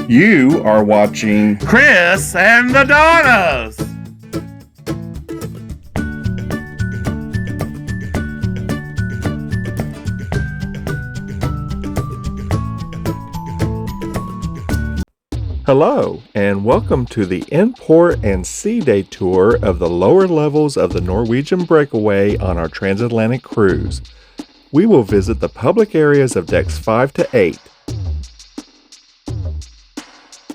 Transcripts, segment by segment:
You are watching Chris and the Donnas. Hello, and welcome to the Import and Sea Day tour of the lower levels of the Norwegian Breakaway on our Transatlantic cruise. We will visit the public areas of decks 5 to 8.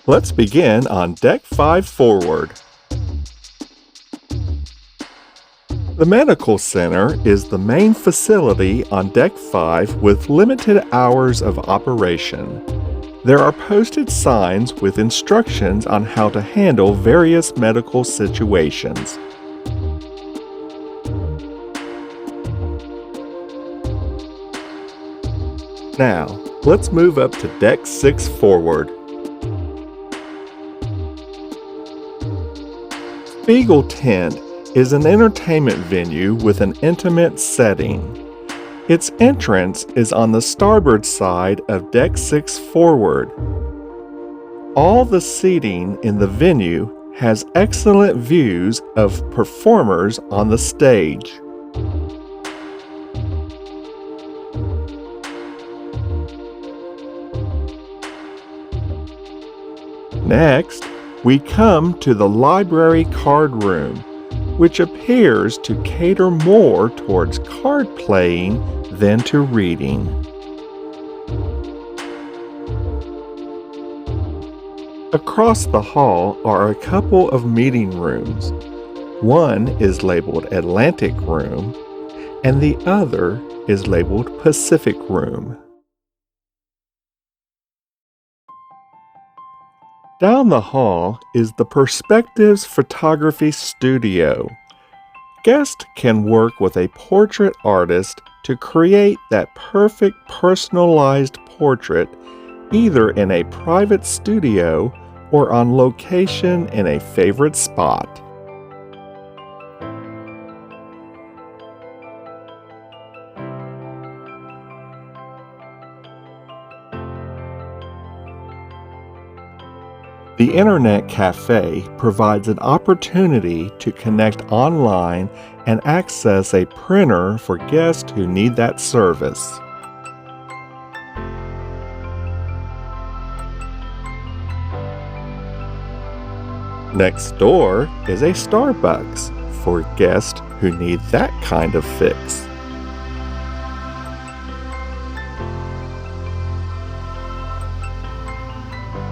Let's begin on deck 5 forward. The Medical Center is the main facility on deck 5 with limited hours of operation. There are posted signs with instructions on how to handle various medical situations. Now, let's move up to deck 6 forward. Spiegel Tent is an entertainment venue with an intimate setting. Its entrance is on the starboard side of deck 6 forward. All the seating in the venue has excellent views of performers on the stage. Next, we come to the library card room, which appears to cater more towards card playing than to reading. Across the hall are a couple of meeting rooms. One is labeled Atlantic Room, and the other is labeled Pacific Room. Down the hall is the Perspectives Photography Studio. Guests can work with a portrait artist to create that perfect personalized portrait either in a private studio or on location in a favorite spot. The Internet Cafe provides an opportunity to connect online and access a printer for guests who need that service. Next door is a Starbucks for guests who need that kind of fix.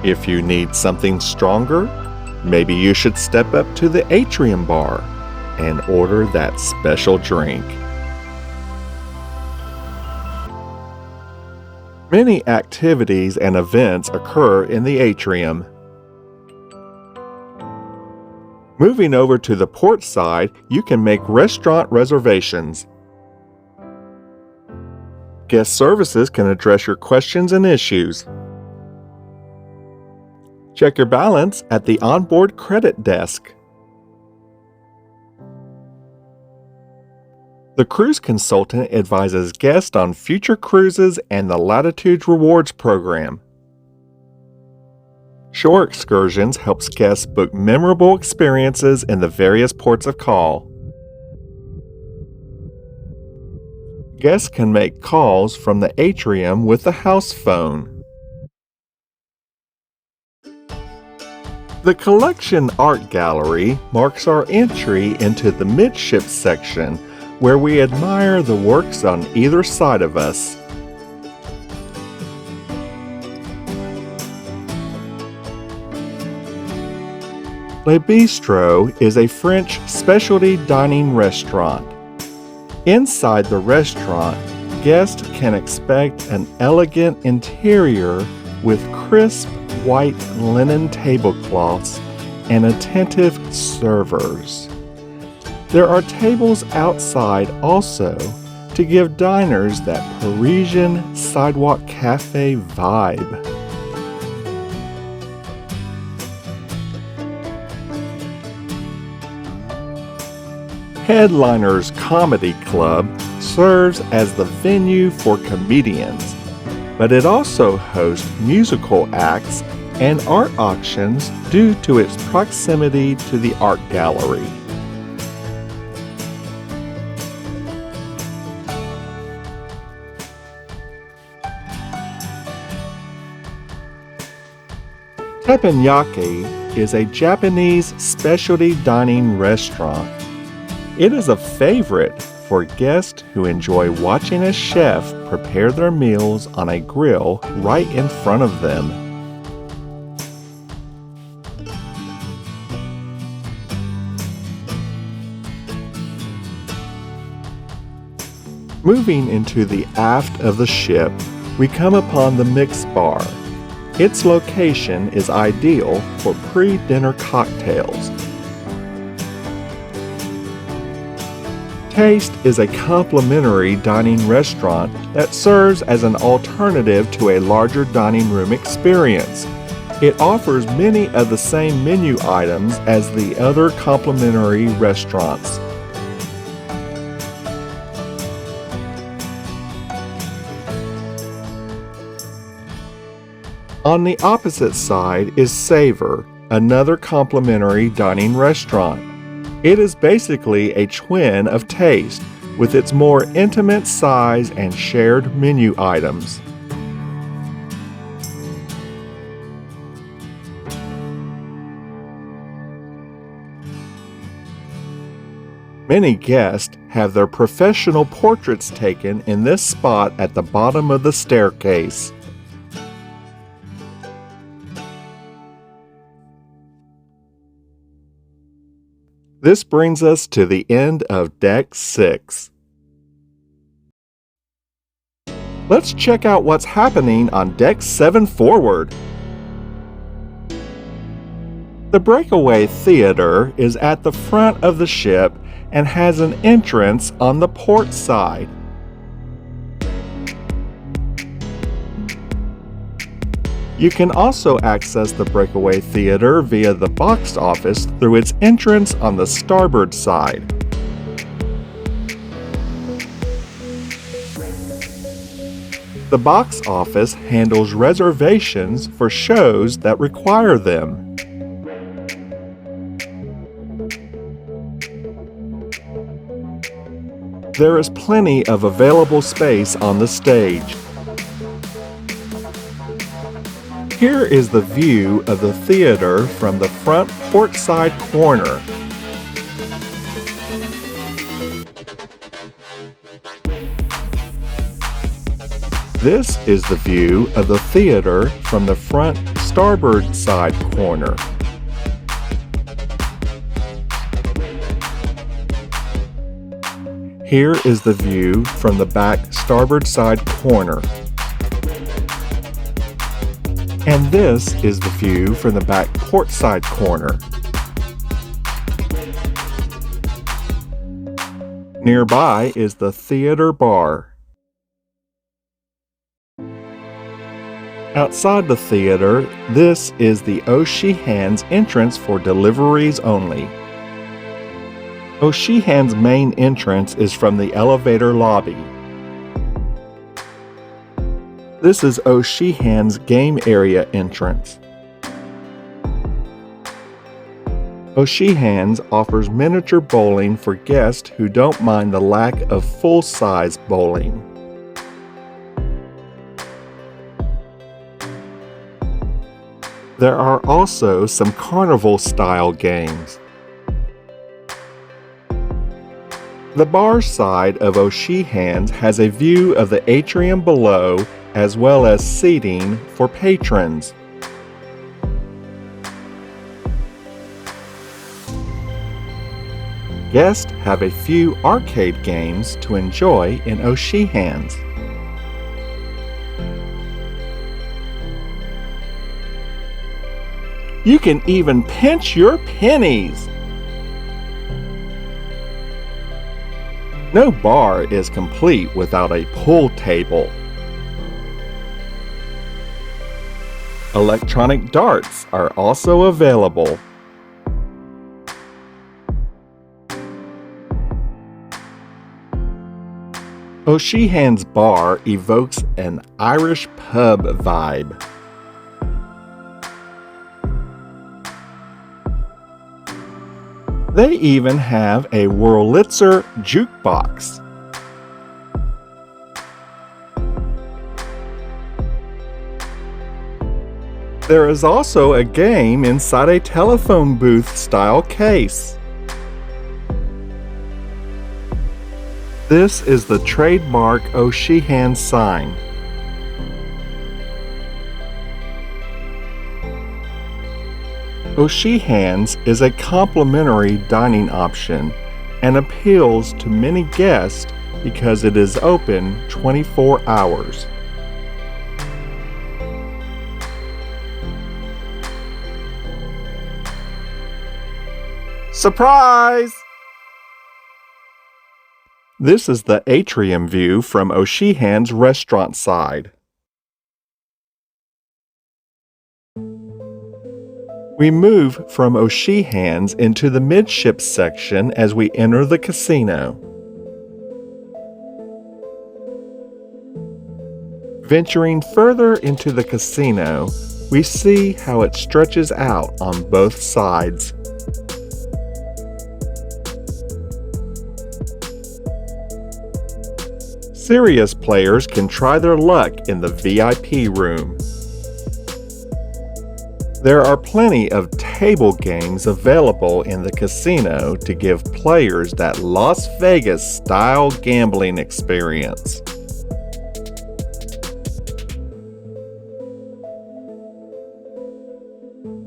If you need something stronger, maybe you should step up to the atrium bar and order that special drink. Many activities and events occur in the atrium. Moving over to the port side, you can make restaurant reservations. Guest services can address your questions and issues. Check your balance at the onboard credit desk. The cruise consultant advises guests on future cruises and the Latitudes Rewards program. Shore excursions helps guests book memorable experiences in the various ports of call. Guests can make calls from the atrium with the house phone. The Collection Art Gallery marks our entry into the midship section, where we admire the works on either side of us. Le Bistro is a French specialty dining restaurant. Inside the restaurant, guests can expect an elegant interior with crisp white linen tablecloths and attentive servers. There are tables outside also to give diners that Parisian sidewalk cafe vibe. Headliners Comedy Club serves as the venue for comedians, but it also hosts musical acts and art auctions due to its proximity to the art gallery. Teppanyaki is a Japanese specialty dining restaurant. It is a favorite for guests who enjoy watching a chef prepare their meals on a grill right in front of them. Moving into the aft of the ship, we come upon the mix bar. Its location is ideal for pre-dinner cocktails. Taste is a complimentary dining restaurant that serves as an alternative to a larger dining room experience. It offers many of the same menu items as the other complimentary restaurants. On the opposite side is Savor, another complimentary dining restaurant. It is basically a twin of Taste, with its more intimate size and shared menu items. Many guests have their professional portraits taken in this spot at the bottom of the staircase. This brings us to the end of Deck 6. Let's check out what's happening on Deck 7 forward. The Breakaway Theater is at the front of the ship and has an entrance on the port side. You can also access the Breakaway Theater via the box office through its entrance on the starboard side. The box office handles reservations for shows that require them. There is plenty of available space on the stage. Here is the view of the theater from the front port side corner. This is the view of the theater from the front starboard side corner. Here is the view from the back starboard side corner. And this is the view from the back port side corner. Nearby is the theater bar. Outside the theater, this is the O'Sheehan's entrance for deliveries only. O'Sheehan's main entrance is from the elevator lobby. This is O'Sheehan's game area entrance. O'Sheehan's offers miniature bowling for guests who don't mind the lack of full-size bowling. There are also some carnival-style games. The bar side of O'Sheehan's has a view of the atrium below as well as seating for patrons. Guests have a few arcade games to enjoy in O'Sheehan's. You can even pinch your pennies! No bar is complete without a pool table. Electronic darts are also available. O'Sheehan's bar evokes an Irish pub vibe. They even have a Wurlitzer jukebox. There is also a game inside a telephone booth-style case. This is the trademark O'Sheehan sign. O'Sheehan's is a complimentary dining option and appeals to many guests because it is open 24 hours. Surprise! This is the atrium view from O'Sheehan's restaurant side. We move from O'Sheehan's into the midship section as we enter the casino. Venturing further into the casino, we see how it stretches out on both sides. Serious players can try their luck in the VIP room. There are plenty of table games available in the casino to give players that Las Vegas-style gambling experience.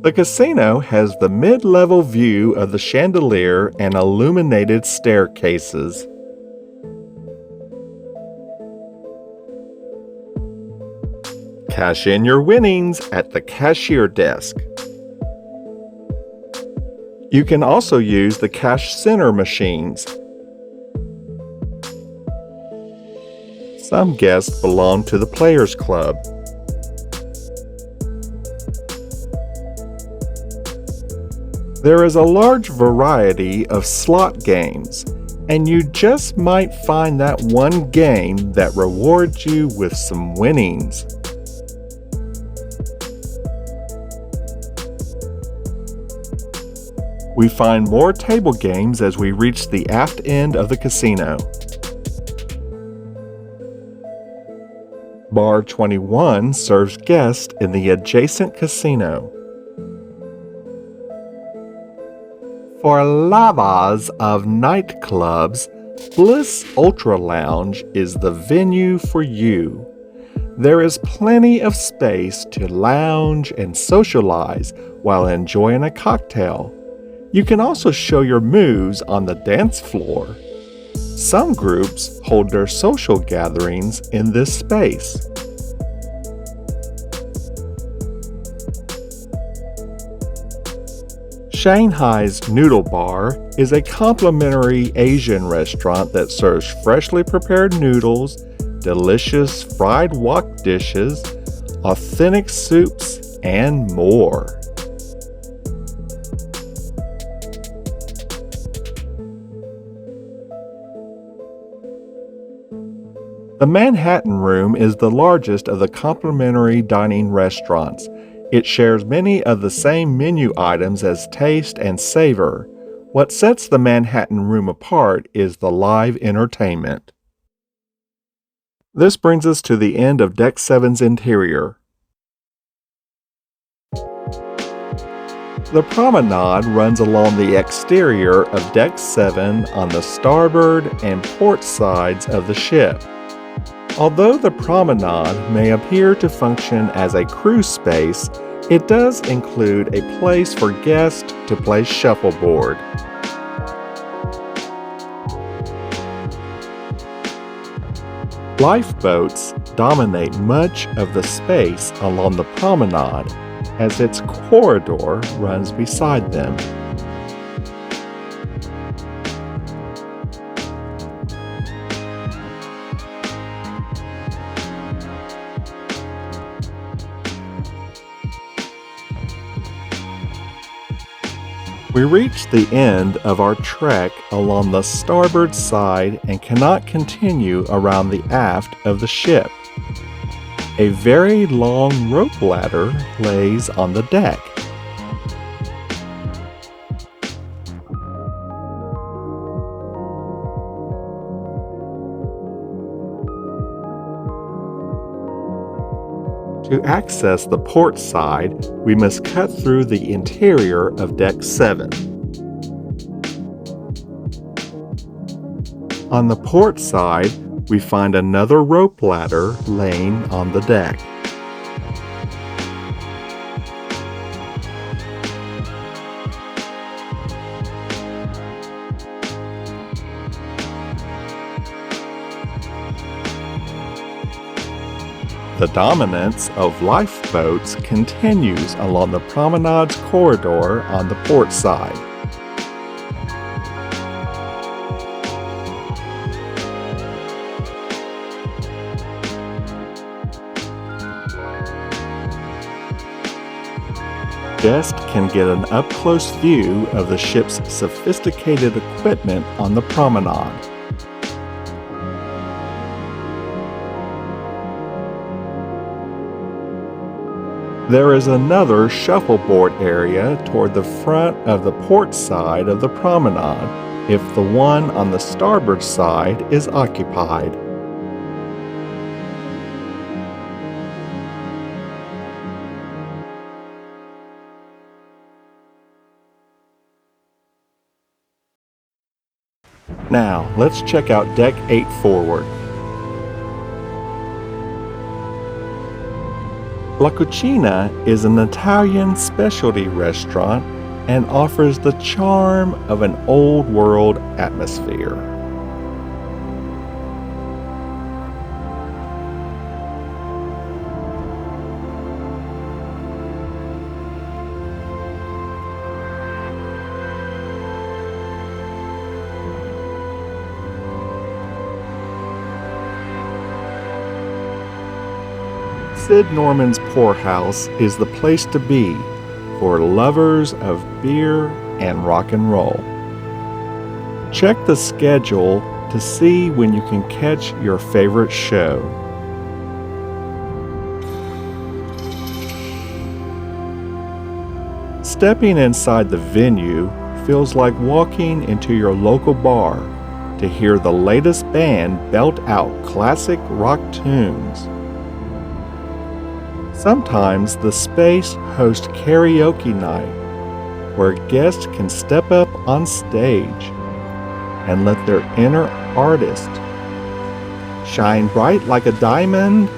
The casino has the mid-level view of the chandelier and illuminated staircases. Cash in your winnings at the cashier desk. You can also use the cash center machines. Some guests belong to the Players Club. There is a large variety of slot games, and you just might find that one game that rewards you with some winnings. We find more table games as we reach the aft end of the casino. Bar 21 serves guests in the adjacent casino. For lovers of nightclubs, Bliss Ultra Lounge is the venue for you. There is plenty of space to lounge and socialize while enjoying a cocktail. You can also show your moves on the dance floor. Some groups hold their social gatherings in this space. Shanghai's Noodle Bar is a complimentary Asian restaurant that serves freshly prepared noodles, delicious fried wok dishes, authentic soups, and more. The Manhattan Room is the largest of the complimentary dining restaurants. It shares many of the same menu items as Taste and Savor. What sets the Manhattan Room apart is the live entertainment. This brings us to the end of Deck 7's interior. The promenade runs along the exterior of Deck 7 on the starboard and port sides of the ship. Although the promenade may appear to function as a cruise space, it does include a place for guests to play shuffleboard. Lifeboats dominate much of the space along the promenade as its corridor runs beside them. We reach the end of our trek along the starboard side and cannot continue around the aft of the ship. A very long rope ladder lays on the deck. To access the port side, we must cut through the interior of Deck 7. On the port side, we find another rope ladder laying on the deck. The dominance of lifeboats continues along the promenade's corridor on the port side. Guests can get an up-close view of the ship's sophisticated equipment on the promenade. There is another shuffleboard area toward the front of the port side of the promenade if the one on the starboard side is occupied. Now, let's check out Deck 8 forward. La Cucina is an Italian specialty restaurant and offers the charm of an old-world atmosphere. Sid Norman's Poorhouse is the place to be for lovers of beer and rock and roll. Check the schedule to see when you can catch your favorite show. Stepping inside the venue feels like walking into your local bar to hear the latest band belt out classic rock tunes. Sometimes the space hosts karaoke night, where guests can step up on stage and let their inner artist shine bright like a diamond.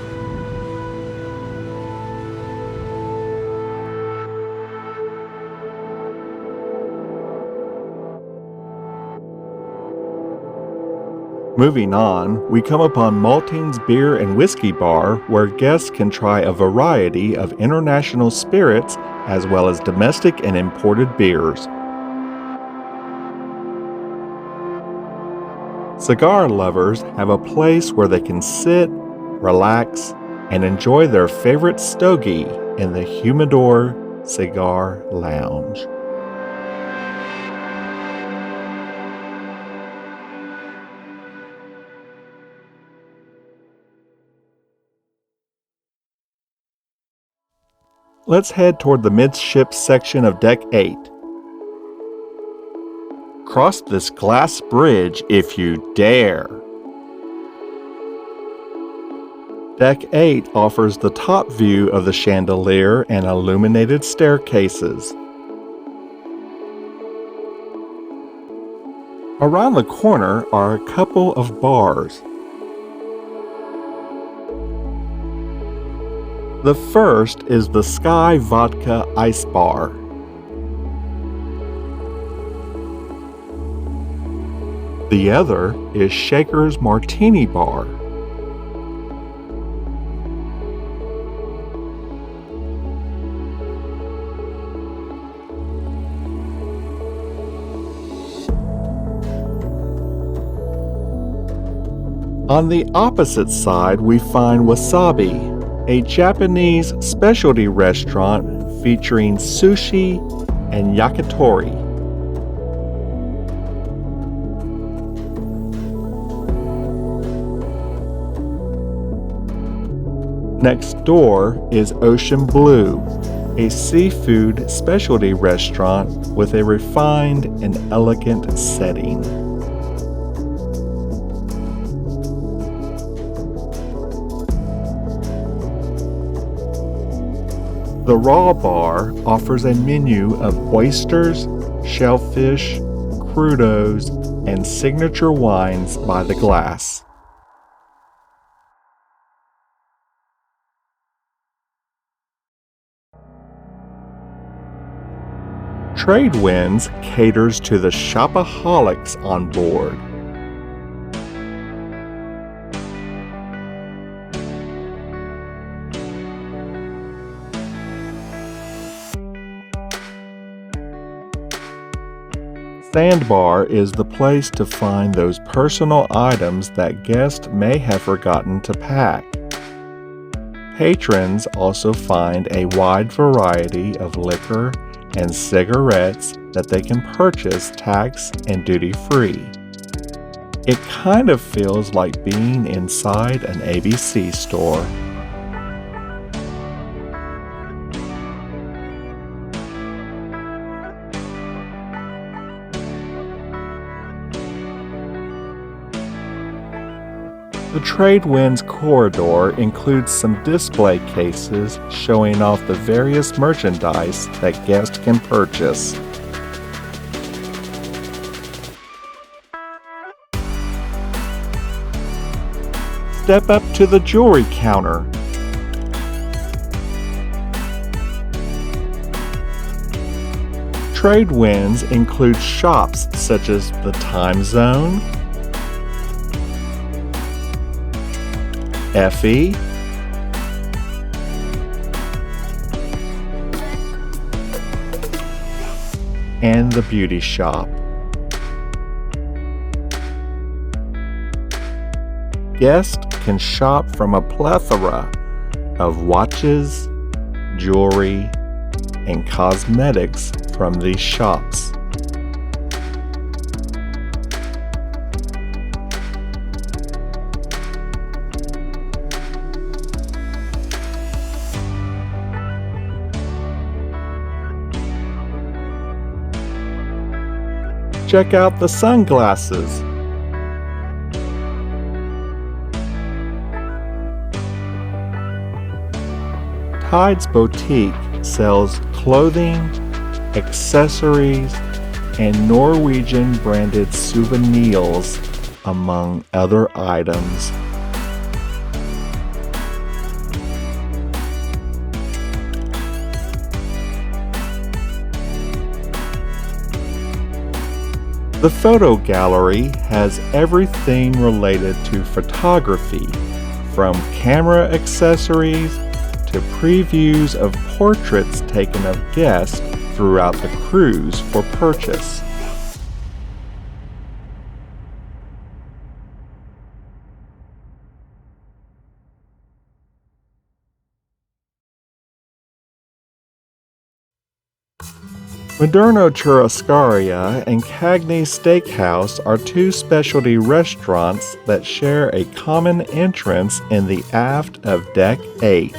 Moving on, we come upon Maltings Beer and Whiskey Bar, where guests can try a variety of international spirits as well as domestic and imported beers. Cigar lovers have a place where they can sit, relax, and enjoy their favorite stogie in the Humidor Cigar Lounge. Let's head toward the midship section of Deck 8. Cross this glass bridge if you dare. Deck 8 offers the top view of the chandelier and illuminated staircases. Around the corner are a couple of bars. The first is the Sky Vodka Ice Bar. The other is Shaker's Martini Bar. On the opposite side, we find Wasabi, a Japanese specialty restaurant featuring sushi and yakitori. Next door is Ocean Blue, a seafood specialty restaurant with a refined and elegant setting. The Raw Bar offers a menu of oysters, shellfish, crudos, and signature wines by the glass. Tradewinds caters to the shopaholics on board. Sandbar is the place to find those personal items that guests may have forgotten to pack. Patrons also find a wide variety of liquor and cigarettes that they can purchase tax and duty-free. It kind of feels like being inside an ABC store. The Tradewinds corridor includes some display cases showing off the various merchandise that guests can purchase. Step up to the jewelry counter. Tradewinds include shops such as the Time Zone, Effie, and the Beauty Shop. Guests can shop from a plethora of watches, jewelry, and cosmetics from these shops. Check out the sunglasses. Tide's Boutique sells clothing, accessories, and Norwegian branded souvenirs, among other items. The photo gallery has everything related to photography, from camera accessories to previews of portraits taken of guests throughout the cruise for purchase. Moderno Churrascaria and Cagney Steakhouse are two specialty restaurants that share a common entrance in the aft of Deck 8.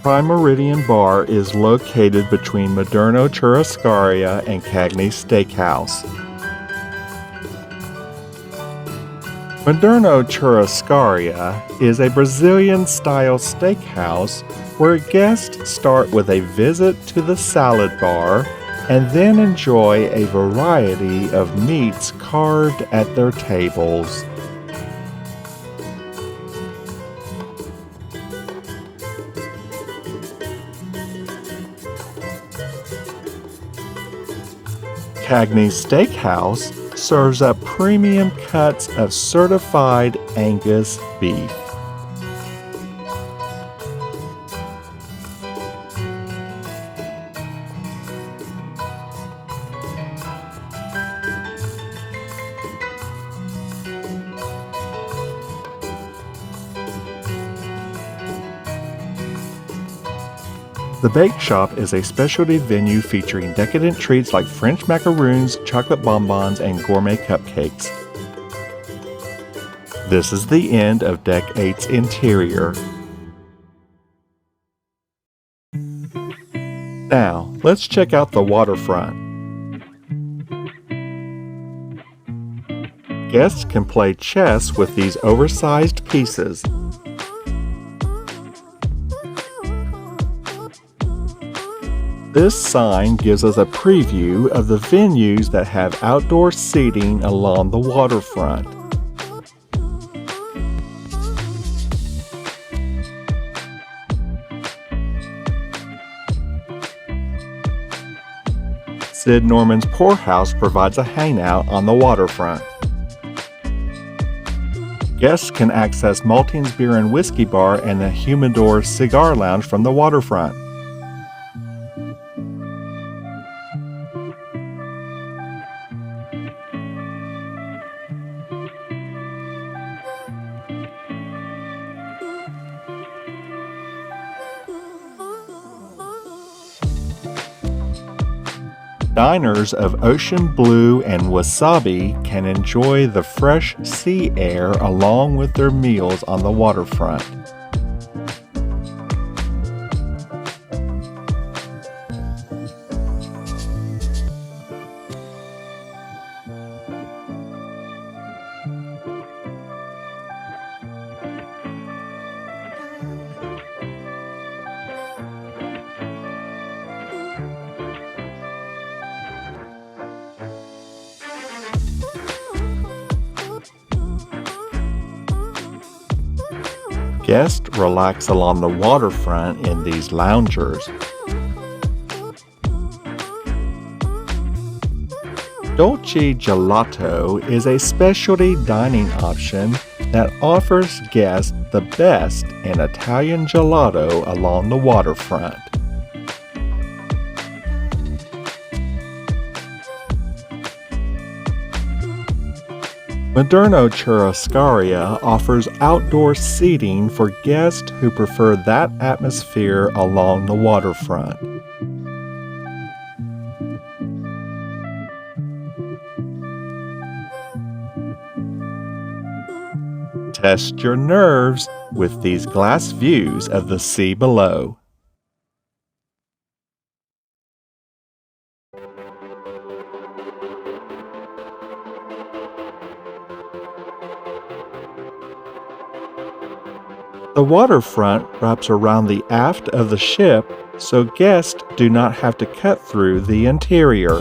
Prime Meridian Bar is located between Moderno Churrascaria and Cagney Steakhouse. Moderno Churrascaria is a Brazilian-style steakhouse where guests start with a visit to the salad bar and then enjoy a variety of meats carved at their tables. Cagney Steakhouse serves up premium cuts of certified Angus beef. The Bake Shop is a specialty venue featuring decadent treats like French macaroons, chocolate bonbons, and gourmet cupcakes. This is the end of Deck 8's interior. Now, let's check out the waterfront. Guests can play chess with these oversized pieces. This sign gives us a preview of the venues that have outdoor seating along the waterfront. Sid Norman's Poorhouse provides a hangout on the waterfront. Guests can access Maltings Beer and Whiskey Bar and the Humidor Cigar Lounge from the waterfront. Diners of Ocean Blue and Wasabi can enjoy the fresh sea air along with their meals on the waterfront. Guests relax along the waterfront in these loungers. Dolce Gelato is a specialty dining option that offers guests the best in Italian gelato along the waterfront. Moderno Churrascaria offers outdoor seating for guests who prefer that atmosphere along the waterfront. Test your nerves with these glass views of the sea below. The waterfront wraps around the aft of the ship, so guests do not have to cut through the interior.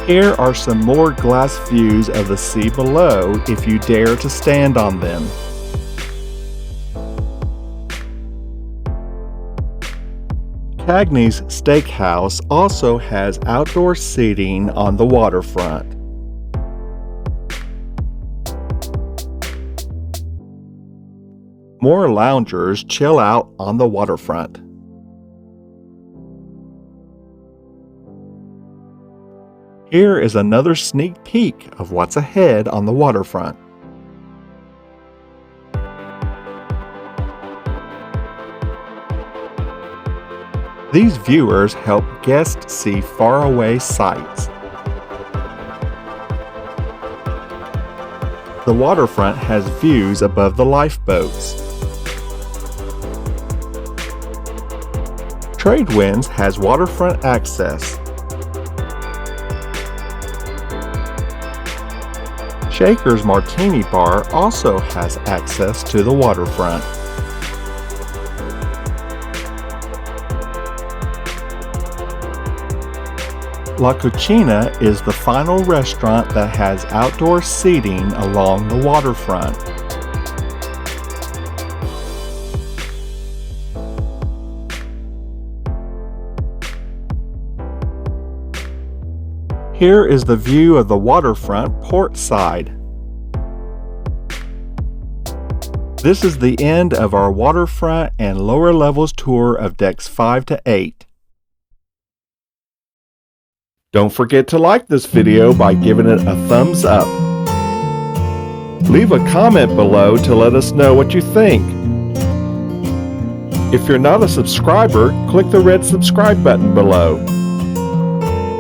Here are some more glass views of the sea below if you dare to stand on them. Cagney's Steakhouse also has outdoor seating on the waterfront. More loungers chill out on the waterfront. Here is another sneak peek of what's ahead on the waterfront. These viewers help guests see faraway sights. The waterfront has views above the lifeboats. Tradewinds has waterfront access. Shaker's Martini Bar also has access to the waterfront. La Cucina is the final restaurant that has outdoor seating along the waterfront. Here is the view of the waterfront port side. This is the end of our waterfront and lower levels tour of decks 5 to 8. Don't forget to like this video by giving it a thumbs up. Leave a comment below to let us know what you think. If you're not a subscriber, click the red subscribe button below.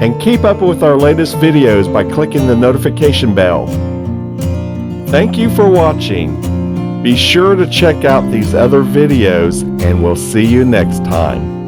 And keep up with our latest videos by clicking the notification bell. Thank you for watching. Be sure to check out these other videos, and we'll see you next time.